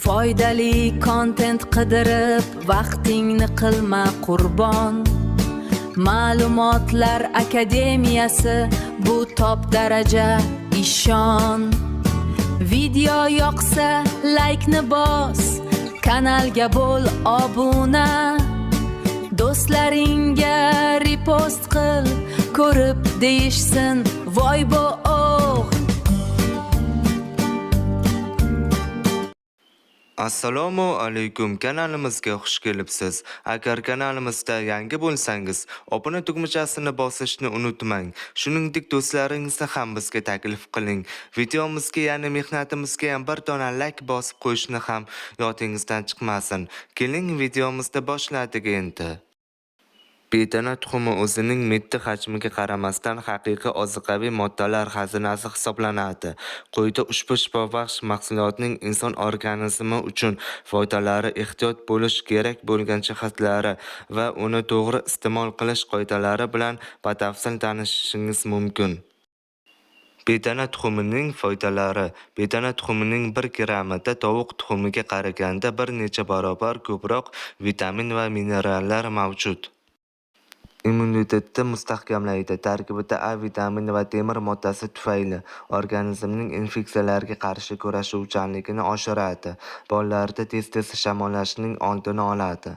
Foydali kontent qidirib vaqtingni qilma qurbon. Ma'lumotlar akademiyasi bu top daraja ishon. Video yoqsa like-ni bos, kanalga bo'l obuna. Do'stlaringga repost qil, ko'rib deyishsin voy bo oh. Assalomu alaykum, kanalimizga xush kelibsiz. Agar kanalimizda yangi bo'lsangiz, obuna tugmachasini bosishni unutmang. Shuningdek, do'stlaringizni ham bizga taklif qiling. Videomizga, ya'ni mehnatimizga ham bir dona like bosib qo'yishni ham yodingizdan chiqmasin. Keling, videomizni boshladik endi. Bedana tuxumi o'zining mitti hajmiga qaramasdan haqiqiy ozuqaviy moddalar xazinasi hisoblanadi. Quyida ushbu shifobaxsh mahsulotning inson organizmi uchun foydalari, ehtiyot bo'lish kerak bo'lgan jihatlari va uni to'g'ri iste'mol qilish qoidalari bilan batafsil tanishishingiz mumkin. Bedana tuxumining foydalari. Bedana tuxumining 1 grammida tovuq tuxumiga qaraganda bir necha barobar ko'proq vitamin va minerallar mavjud. Immunitetni mustahkamlaydi. Tarkibida A vitamini va temir moddasi tufayli organizmning infeksiyalarga qarshi kurashuvchanligini oshiradi. Bolalarda tez-tez shamollashning oldini oladi.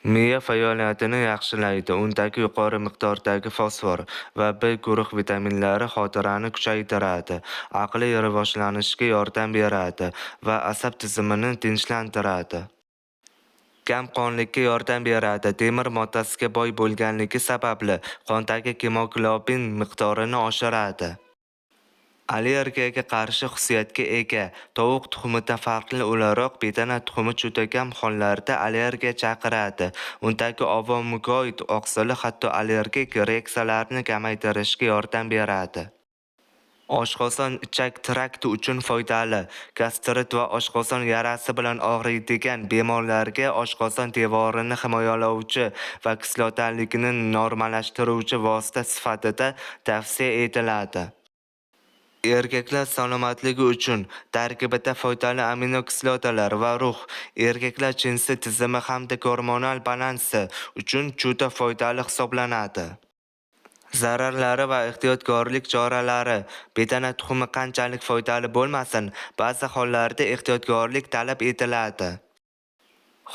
Miya faoliyatini yaxshilaydi. Undagi yuqori miqdordagi fosfor va B guruh vitaminlari xotirani kuchaytiradi, aqliy rivojlanishga yordam beradi va asab tizimini tinchlantiradi. Kamqonlikka yordam beradi. Temir moddasiga boy bo'lganligi sababli qondagi gemoglobin miqdorini oshiradi. Allergiyaga qarshi xususiyatga ega. Tovuq tuxumidan farqli o'laroq bedana tuxumi juda kam hollarda allergiya chaqiradi. Undagi avomukoid oqsili hatto allergik reaksiyalarni kamaytirishga yordam beradi. Oshqozon ichak trakti uchun foydali. Gastrit va oshqozon yarasi bilan og'riydigan bemorlarga oshqozon devorini himoyalovchi va kislotaligini normallashtiruvchi vosita sifatida tavsiya etiladi. Erkaklar salomatligi uchun tarkibida foydali aminokislotalar va rux, erkaklar jinsi tizimi hamda gormonal balansi uchun juda foydali hisoblanadi. Zararlari va ehtiyotkorlik choralari. Bedana tuxumi qanchalik foydali bo'lmasin, ba'zi hollarda ehtiyotkorlik talab etiladi.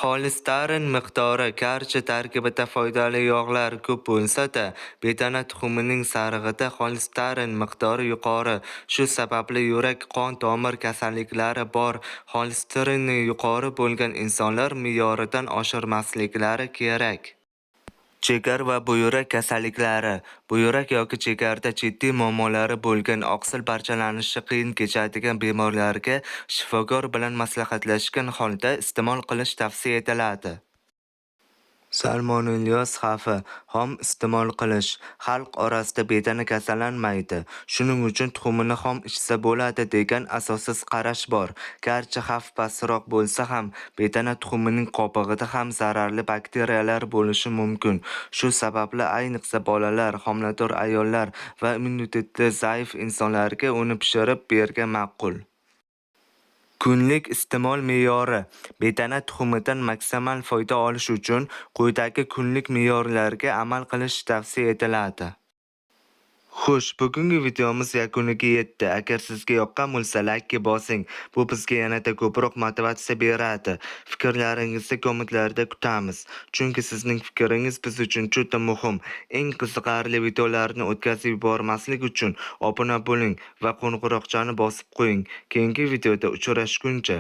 Xolesterin miqdori. Garchi tarkibida foydali yog'lar ko'p bo'lsa-da, bedana tuxumining sarig'ida xolesterin miqdori yuqori. Shu sababli yurak, qon tomir kasalliklari bor. Xolesterini yuqori bo'lgan insonlar me'yoridan oshirmasliklari kerak. Jigar va buyrak kasalliklari. Buyrak yoki jigarda jiddiy muammolari bo'lgan, oqsil parchalanishi qiyin kechadigan bemorlarga shifokor bilan maslahatlashgan holda iste'mol qilish tavsiya etiladi. Salmonelloz xavfi. Xom iste'mol qilish. Xalq orasida bedana kasallanmaydi. Shuning uchun tuxumini xom ichsa bo'ladi degan asossiz qarash bor. Garchi xavf pastroq bo'lsa ham, bedana tuxumining qobig'ida ham zararli bakteriyalar bo'lishi mumkin. Shu sababli ayniqsa bolalar, homilador ayollar va immuniteti zaif insonlarga uni pishirib bergan ma'qul. Kunlik iste'mol me'yori. Bedana tuxumidan maksimal foyda olish uchun quyidagi kunlik me'yorlarga amal qilish tavsiya etiladi. Xo'sh, bugungi videomiz yakuniga yetdi. Agar sizga yoqqan bo'lsa, like bosing. Bu bizga yanada ko'proq motivatsiya beradi. Fikrlaringizni kommentlarda kutamiz. Chunki sizning fikringiz biz uchun juda muhim. Eng qiziqarli videolarni o'tkazib yubormaslik uchun obuna bo'ling va qo'ng'iroqchani bosib qo'ying. Keyingi videoda uchrashguncha